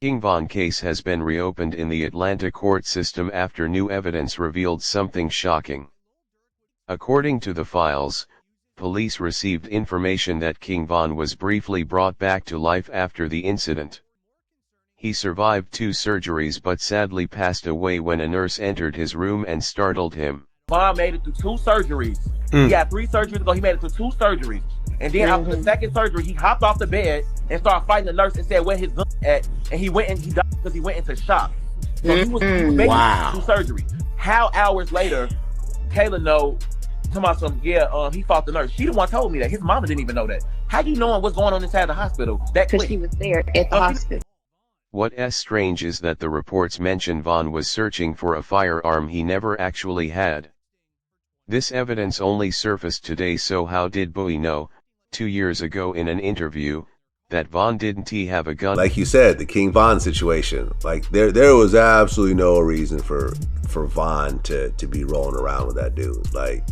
King Von case has been reopened in the Atlanta court system after new evidence revealed something shocking. According to the files, police received information that King Von was briefly brought back to life after the incident. He survived 2 surgeries but sadly passed away when a nurse entered his room and startled him. Von made it through 2 surgeries. He had 3 surgeries ago. He made it through 2 surgeries. And then after the 2nd surgery, he hopped off the bed and started fighting the nurse and said where his gun at. And he went and he died because he went into shock. So he was making 2 surgeries. How hours later, Kayla know, talking about some, he fought the nurse. She the one told me that. His mama didn't even know that. How you knowing what's going on inside the hospital? Because she was there at the hospital. What's strange is that the reports mention Von was searching for a firearm he never actually had. This evidence only surfaced today, so how did Bowie know, 2 years ago in an interview, that Von didn't have a gun? Like you said, the King Von situation, like there was absolutely no reason for Von to be rolling around with that dude. Like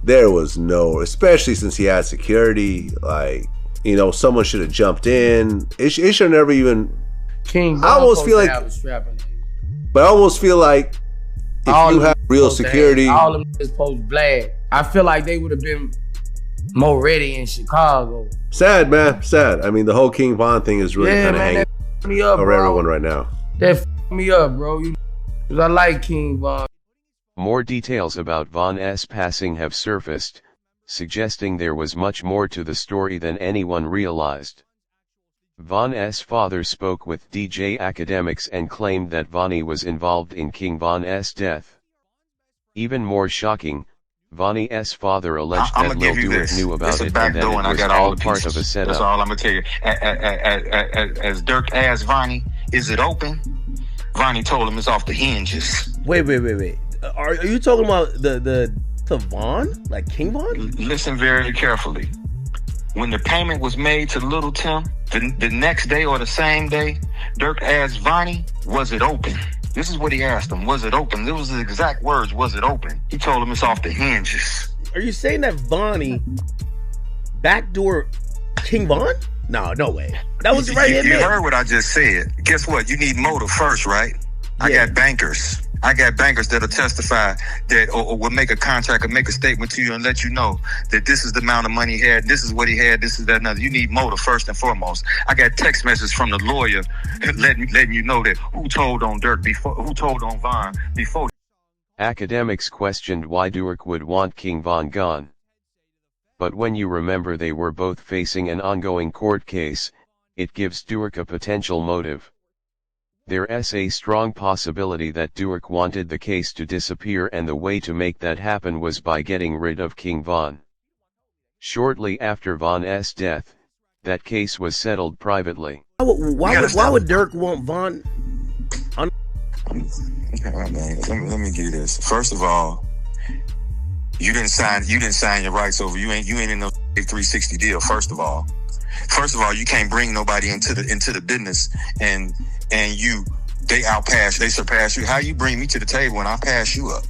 there was no, especially since he had security, like, you know, someone should have jumped in. It should never even, King Von I almost feel like, but I almost feel like if you have real security, all of them is post black. I feel like they would have been more ready in Chicago. Sad, man, sad. I mean, the whole King Von thing is really kind of hanging me up, over bro. everyone right now. That me up, bro. Cause I like King Von. More details about Von's passing have surfaced, suggesting there was much more to the story than anyone realized. Von's father spoke with DJ Academics and claimed that Vonnie was involved in King Von's death. Even more shocking, Vonnie's father alleged that Lil Durk knew about it and that it was all part of a setup. That's all I'm gonna tell you. As Durk asked Vonnie, "Is it open?" Vonnie told him it's off the hinges. Wait. Are you talking about the Von? Like King Von? Listen very carefully. When the payment was made to Lil Tim, the next day or the same day, Durk asked Vonnie, "Was it open?" This is what he asked him. Was it open? It was the exact words. Was it open? He told him it's off the hinges. Are you saying that Vonnie backdoor King Von? No way. That was right here. You heard what I just said. Guess what? You need motive first, right? Yeah. I got bankers that'll testify that or will make a contract or make a statement to you and let you know that this is the amount of money he had, this is what he had, this is that, another. You need motive first and foremost. I got text messages from the lawyer letting you know that who told on Durk before, who told on Von before. Academics questioned why Durk would want King Von gone. But when you remember they were both facing an ongoing court case, it gives Durk a potential motive. There's a strong possibility that Durk wanted the case to disappear, and the way to make that happen was by getting rid of King Von. Shortly after Von's death, that case was settled privately. Why would Durk want Von? All right, man. Let me give you this. First of all, you didn't sign your rights over. You ain't in no 360 deal. First of all, you can't bring nobody into the business and they surpass you. How you bring me to the table and I pass you up?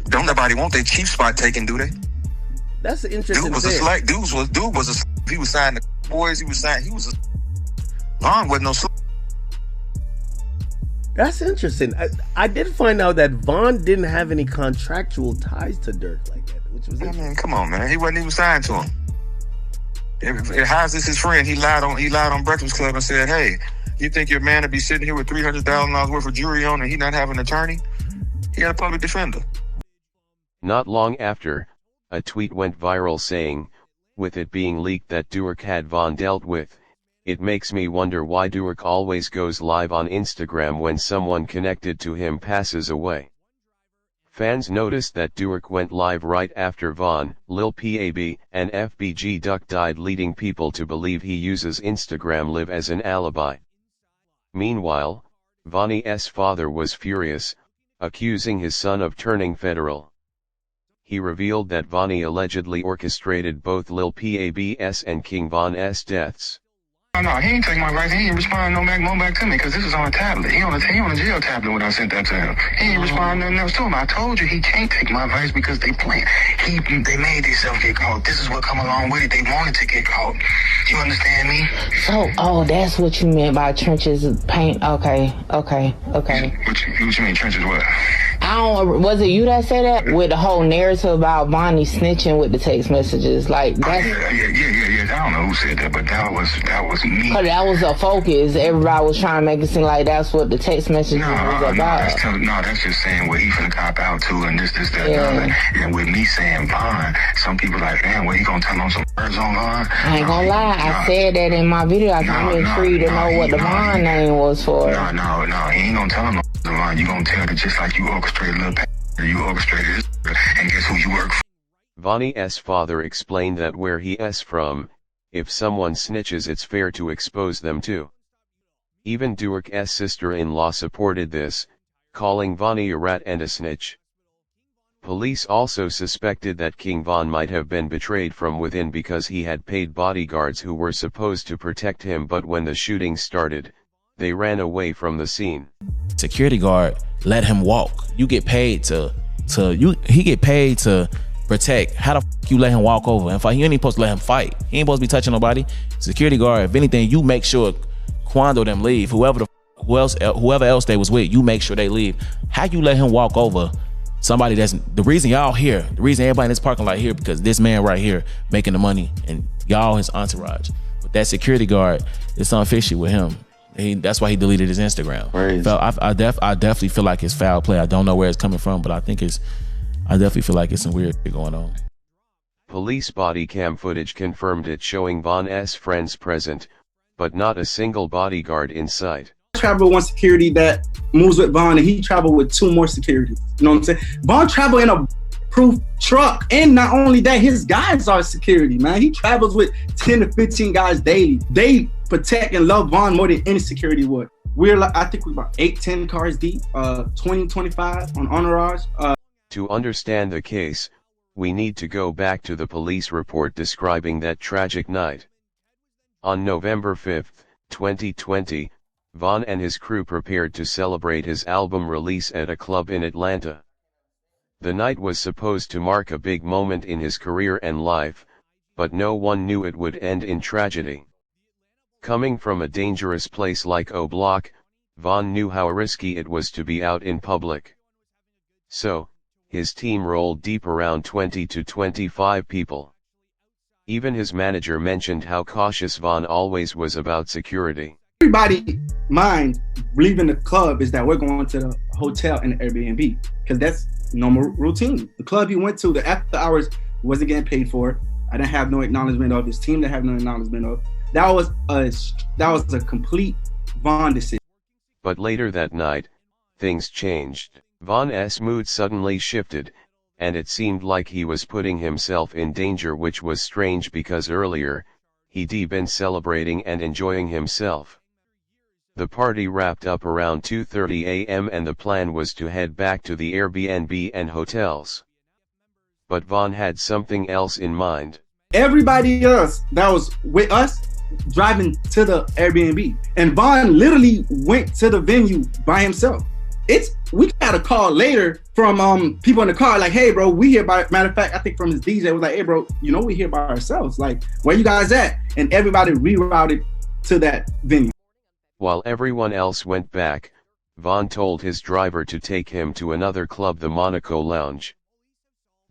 Don't nobody want their chief spot taken, do they? That's an interesting Dude was thing. a slack. He was signing the boys. He was Von wasn't no slack. That's interesting. I did find out that Von didn't have any contractual ties to Durk like that, which was interesting. I mean, come on, man. He wasn't even signed to him. How's this his friend? He lied on Breakfast Club and said, "Hey, you think your man would be sitting here with $300,000 worth of jewelry on and he not have an attorney? He got a public defender." Not long after, a tweet went viral saying, with it being leaked that Durk had Von dealt with, "It makes me wonder why Durk always goes live on Instagram when someone connected to him passes away." Fans noticed that Durk went live right after Von, Lil Pab, and FBG Duck died, leading people to believe he uses Instagram Live as an alibi. Meanwhile, Vonnie's father was furious, accusing his son of turning federal. He revealed that Vonnie allegedly orchestrated both Lil Pab's and King Von's deaths. No, he ain't take my advice. He ain't respond no back to me because this is on a tablet. He on a jail tablet when I sent that to him. He ain't respond nothing else to him. I told you he can't take my advice because they playing. They made themselves get caught. This is what come along with it. They wanted to get caught. You understand me? So, that's what you meant by trenches paint. Okay. What you mean trenches what? Was it you that said that? With the whole narrative about Vonnie snitching with the text messages? Like, that's... Yeah. I don't know who said that, but that was me. Cause that was a focus. Everybody was trying to make it seem like that's what the text messages was about. That's just saying what he finna cop out to and this, that, and with me saying Von, some people like, man, what he gonna tell on some words on Von? I ain't gonna lie, I said that in my video. I'm free to know what the Von name was for. No, he ain't gonna tell him no Von. You gonna tell it just like you orchestrated you orchestrated this, and guess who you work for? Vonnie's father explained that where he's from, if someone snitches it's fair to expose them too. Even Durk's sister-in-law supported this, calling Vonnie a rat and a snitch. Police also suspected that King Von might have been betrayed from within because he had paid bodyguards who were supposed to protect him, but when the shooting started, they ran away from the scene. Security guard let him walk. You get paid he get paid to protect. How the f you let him walk over? In fact, you ain't supposed to let him fight. He ain't supposed to be touching nobody. Security guard, if anything, you make sure Quando them leave. Whoever else they was with, you make sure they leave. How you let him walk over somebody that's the reason y'all here, the reason everybody in this parking lot here, because this man right here making the money and y'all his entourage. But that security guard, it's something fishy with him. That's why he deleted his Instagram. I definitely feel like it's foul play. I don't know where it's coming from, but I definitely feel like it's some weird shit going on. Police body cam footage confirmed it, showing Von's friends present, but not a single bodyguard in sight. I travel with one security that moves with Von, and he traveled with 2 more security. You know what I'm saying? Von traveled in a proof truck, and not only that, his guys are security, man. He travels with 10 to 15 guys daily. They protect and love Von more than any security would. I think we're about 8-10 cars deep, 20-25 on entourage. To understand the case, we need to go back to the police report describing that tragic night. On November 5, 2020, Von and his crew prepared to celebrate his album release at a club in Atlanta. The night was supposed to mark a big moment in his career and life, but no one knew it would end in tragedy. Coming from a dangerous place like O Block, Von knew how risky it was to be out in public. So, his team rolled deep, around 20 to 25 people. Even his manager mentioned how cautious Von always was about security. Everybody's mind leaving the club is that we're going to the hotel and the Airbnb, because that's normal routine. The club he went to, the after hours, wasn't getting paid for. I didn't have no acknowledgement of. His team didn't have no acknowledgement of. That was a complete Von decision. But later that night, things changed. Von's mood suddenly shifted, and it seemed like he was putting himself in danger, which was strange because earlier, he'd been celebrating and enjoying himself. The party wrapped up around 2:30 a.m. and the plan was to head back to the Airbnb and hotels. But Von had something else in mind. Everybody else that was with us driving to the Airbnb, and Von literally went to the venue by himself. We got a call later from people in the car, like, hey bro, we here by, matter of fact, I think from his DJ was like, hey bro, you know we here by ourselves, like, where you guys at? And everybody rerouted to that venue. While everyone else went back, Von told his driver to take him to another club, the Monaco Lounge.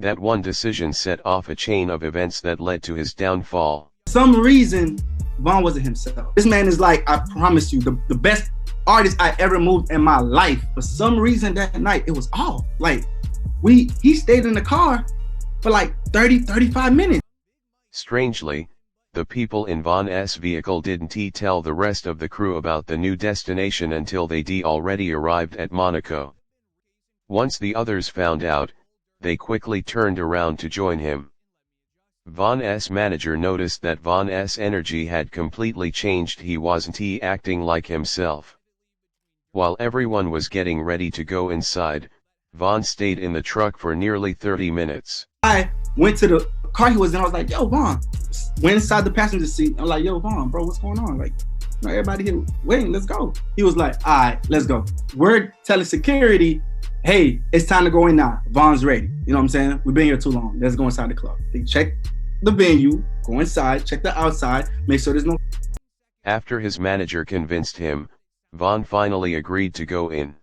That one decision set off a chain of events that led to his downfall. For some reason, Von wasn't himself. This man is like, I promise you, the best artist I ever moved in my life. For some reason that night, it was off. Like, he stayed in the car for like 30-35 minutes. Strangely, the people in Von's vehicle didn't tell the rest of the crew about the new destination until they'd already arrived at Monaco. Once the others found out, they quickly turned around to join him. Von's manager noticed that Von's energy had completely changed. He wasn't acting like himself. While everyone was getting ready to go inside, Von stayed in the truck for nearly 30 minutes. I went to the car he was in, I was like, yo, Von. Went inside the passenger seat. I'm like, yo, Von, bro, what's going on? Like, everybody here waiting, let's go. He was like, all right, let's go. We're telling security, hey, it's time to go in now. Von's ready. You know what I'm saying? We've been here too long. Let's go inside the club. They check the venue, go inside, check the outside, make sure there's no... After his manager convinced him, Von finally agreed to go in.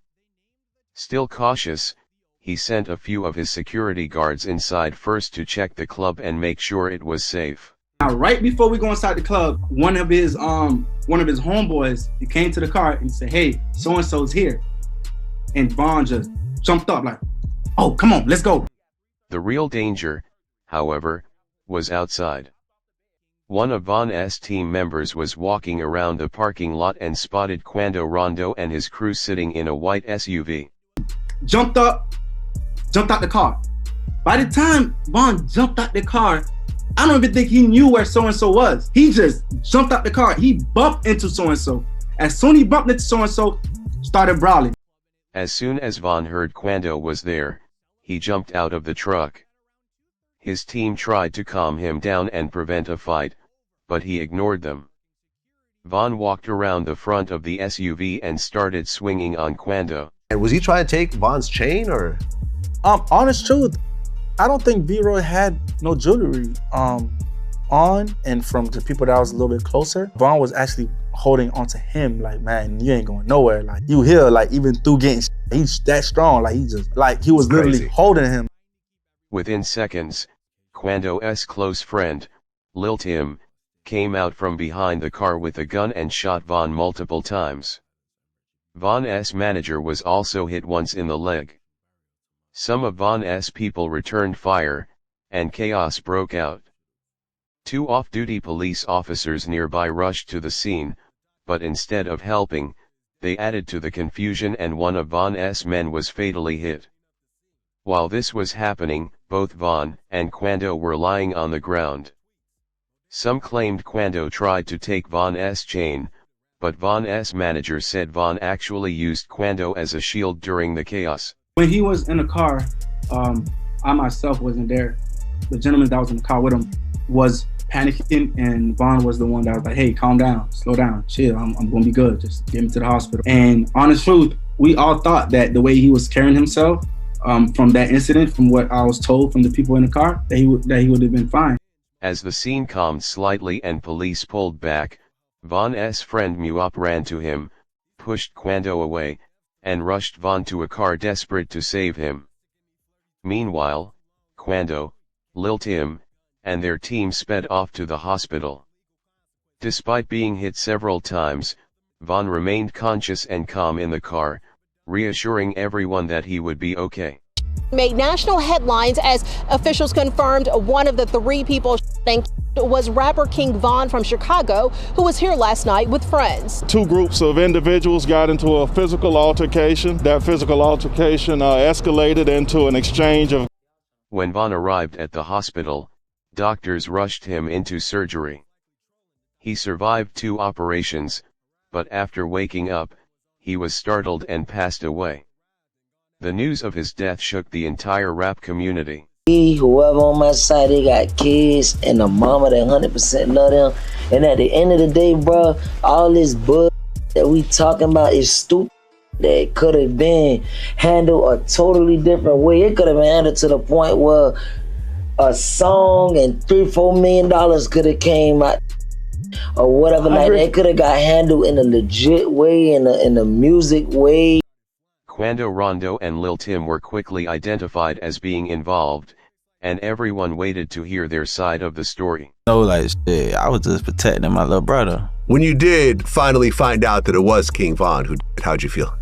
Still cautious, he sent a few of his security guards inside first to check the club and make sure it was safe. Now, right before we go inside the club, one of his homeboys, he came to the car and said, hey, so-and-so's here. And Von just jumped up like, oh, come on, let's go. The real danger, however, was outside. One of Von's team members was walking around the parking lot and spotted Quando Rondo and his crew sitting in a white SUV. Jumped out the car. By the time Von jumped out the car, I don't even think he knew where so-and-so was. He just jumped out the car. He bumped into so-and-so. As soon as he bumped into so-and-so, started brawling. As soon as Von heard Quando was there, he jumped out of the truck. His team tried to calm him down and prevent a fight, but he ignored them. Von walked around the front of the SUV and started swinging on Quando. And was he trying to take Von's chain or? Honest truth, I don't think V-Roy had no jewelry on, and from the people that was a little bit closer, Von was actually holding onto him like, man, you ain't going nowhere. Like, you here, like, even through getting he's that strong, like, he was literally holding him. Within seconds, Quando's close friend, Lil Tim, came out from behind the car with a gun and shot Von multiple times. Von's manager was also hit once in the leg. Some of Von's people returned fire, and chaos broke out. 2 off-duty police officers nearby rushed to the scene, but instead of helping, they added to the confusion and one of Von's men was fatally hit. While this was happening, both Von and Quando were lying on the ground. Some claimed Quando tried to take Von's chain, but Von's manager said Von actually used Quando as a shield during the chaos. When he was in the car, I myself wasn't there. The gentleman that was in the car with him was panicking, and Von was the one that was like, hey, calm down, slow down, chill, I'm gonna be good, just get me to the hospital. And honest truth, we all thought that the way he was carrying himself from that incident, from what I was told from the people in the car, that he would have been fine. As the scene calmed slightly and police pulled back, Von's friend Muop ran to him, pushed Quando away, and rushed Von to a car desperate to save him. Meanwhile, Quando, Lil Tim, and their team sped off to the hospital. Despite being hit several times, Von remained conscious and calm in the car, reassuring everyone that he would be okay. Made national headlines as officials confirmed one of the 3 people was rapper King Von from Chicago, who was here last night with friends. 2 groups of individuals got into a physical altercation. That physical altercation escalated into an exchange of... When Von arrived at the hospital, doctors rushed him into surgery. He survived 2 operations, but after waking up, he was startled and passed away. The news of his death shook the entire rap community. Whoever on my side, they got kids and a mama that 100% love them. And at the end of the day, bro, all this bull that we talking about is stupid. That could have been handled a totally different way. It could have been handled to the point where a song and $3-4 million could have came out or whatever. Like that could have got handled in a legit way, in a music way. Quando Rondo and Lil Tim were quickly identified as being involved, and everyone waited to hear their side of the story. No, like, shit, I was just protecting my little brother. When you did finally find out that it was King Von who did, how'd you feel?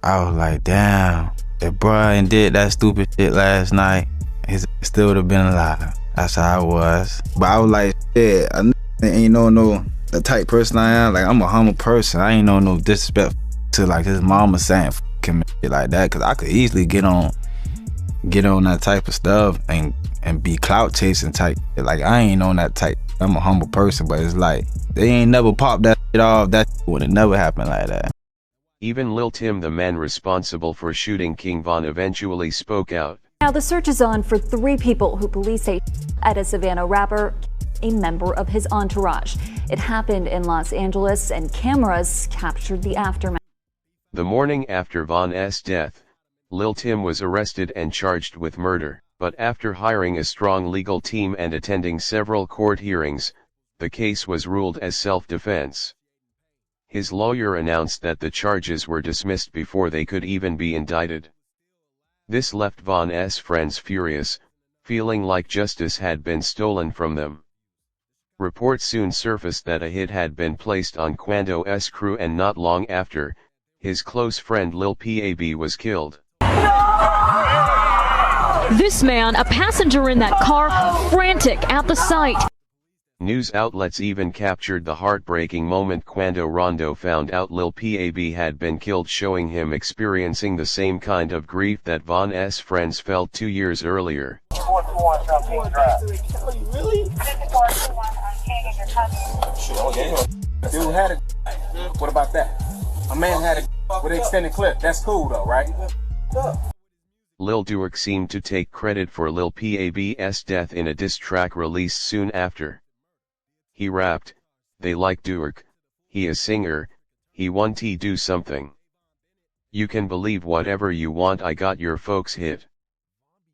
I was like, damn, if Brian did that stupid shit last night, he still would have been alive. That's how I was. But I was like, shit, I ain't no the type person I am. Like, I'm a humble person. I ain't no disrespect to like his mama saying f***ing shit like that, cause I could easily get on that type of stuff and be clout chasing type. Like, I ain't on that type. I'm a humble person, but it's like they ain't never popped that shit off. That would have never happened like that. Even Lil Tim, the man responsible for shooting King Von, eventually spoke out. Now the search is on for 3 people who police say at a Savannah rapper, a member of his entourage. It happened in Los Angeles and cameras captured the aftermath. The morning after Von S. death, Lil Tim was arrested and charged with murder, but after hiring a strong legal team and attending several court hearings, the case was ruled as self-defense. His lawyer announced that the charges were dismissed before they could even be indicted. This left Von S. friends furious, feeling like justice had been stolen from them. Reports soon surfaced that a hit had been placed on Quando's crew, and not long after, his close friend Lil Pab was killed. This man, a passenger in that car, frantic at the sight. News outlets even captured the heartbreaking moment Quando Rondo found out Lil Pab had been killed, showing him experiencing the same kind of grief that Von S. friends felt 2 years earlier. Really? Dude had a. What about that? A man had a with an extended clip. That's cool though, right? Lil Durk seemed to take credit for Lil Pab's death in a diss track released soon after. He rapped, "They like Durk, he a singer, he want to do something. You can believe whatever you want, I got your folks hit."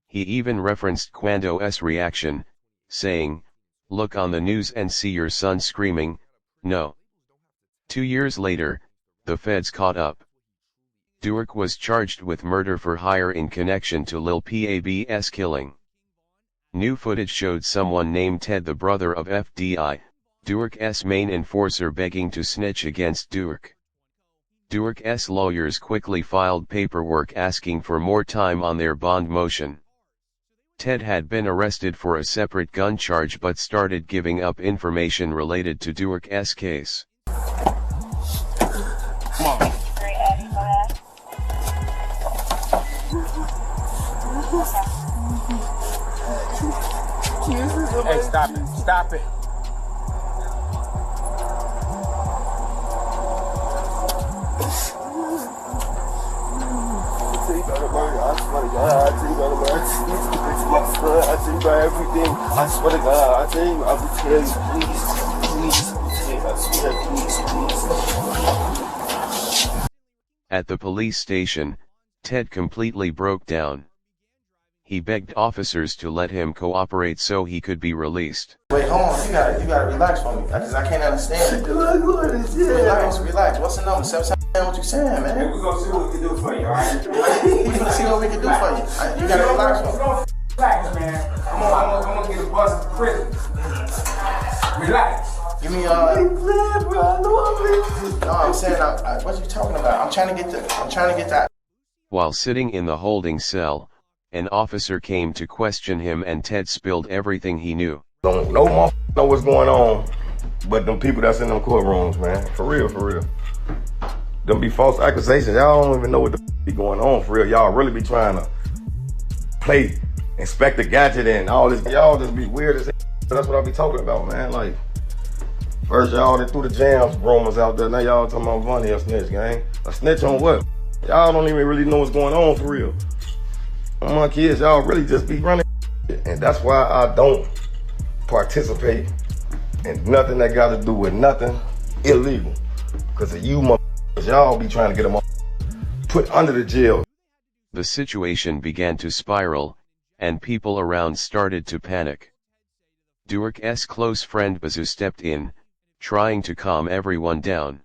He even referenced Quando's reaction, saying, "Look on the news and see your son screaming, no." 2 years later, the feds caught up. Durk was charged with murder for hire in connection to Lil Pab's killing. New footage showed someone named Ted, the brother of FDI, Durk's main enforcer, begging to snitch against Durk. Durk's lawyers quickly filed paperwork asking for more time on their bond motion. Ted had been arrested for a separate gun charge but started giving up information related to Durk's case. Come on. Hey, stop it. Stop it. I swear to God, I tell you, I will tell you, please, I swear, please. At the police station, Ted completely broke down. He begged officers to let him cooperate so he could be released. Wait, hold on, you gotta relax for me, because I can't understand it. Relax. What's the number? 7 what you saying, man? We're gonna see what we can do for you, alright? We're gonna see what we can do for you. You gotta relax for me. Relax, man. I'm gonna get a bus to prison. Relax. Give me No, I'm saying, what you talking about? I'm trying to get that. While sitting in the holding cell, an officer came to question him and Ted spilled everything he knew. No motherfucker know what's going on, but them people that's in them courtrooms, man. For real. Them be false accusations. Y'all don't even know what the be going on for real. Y'all really be trying to play Inspector Gadget and all this. Y'all just be weird as hell. That's what I be talking about, man. Like, first y'all that threw the jams rumors out there. Now y'all talking about Vonnie a snitch, gang. A snitch on what? Y'all don't even really know what's going on for real. My kids, y'all really just be running. And that's why I don't participate in nothing that got to do with nothing illegal. Because of you motherfuckers, y'all be trying to get them put under the jail. The situation began to spiral, and people around started to panic. Durk's close friend Bazoo stepped in, trying to calm everyone down.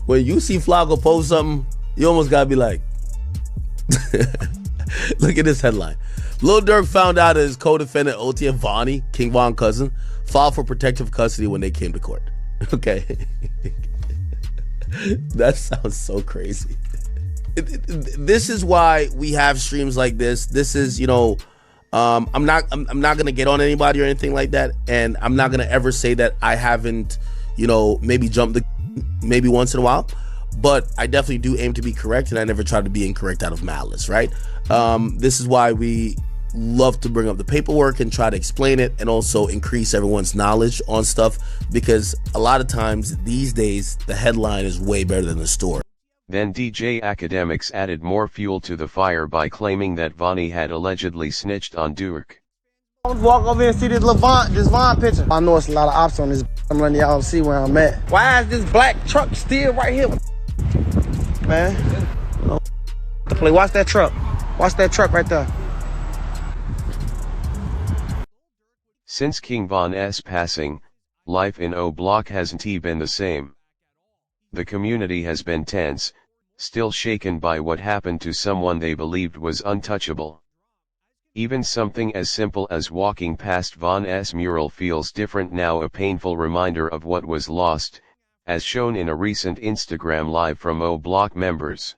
When you see Flacco post something, you almost gotta be like, look at this headline. Lil Durk found out his co-defendant OT and Vonnie, King Von cousin, filed for protective custody when they came to court. Okay. That sounds so crazy. This is why we have streams like this. This is, I'm not gonna get on anybody or anything like that, and I'm not gonna ever say that I haven't, maybe jumped the maybe once in a while, but I definitely do aim to be correct, and I never try to be incorrect out of malice, right? This is why we love to bring up the paperwork and try to explain it, and also increase everyone's knowledge on stuff, because a lot of times these days the headline is way better than the story. Then DJ Academics added more fuel to the fire by claiming that Vonnie had allegedly snitched on Durk. Walk over here and see this Vaughn picture. I know it's a lot of ops on this. I'm letting y'all see where I'm at. Why is this black truck still right here? Man. Watch that truck. Watch that truck right there. Since King Von S passing, life in O Block hasn't been the same. The community has been tense, still shaken by what happened to someone they believed was untouchable. Even something as simple as walking past Von S mural feels different now, a painful reminder of what was lost, as shown in a recent Instagram live from O Block members.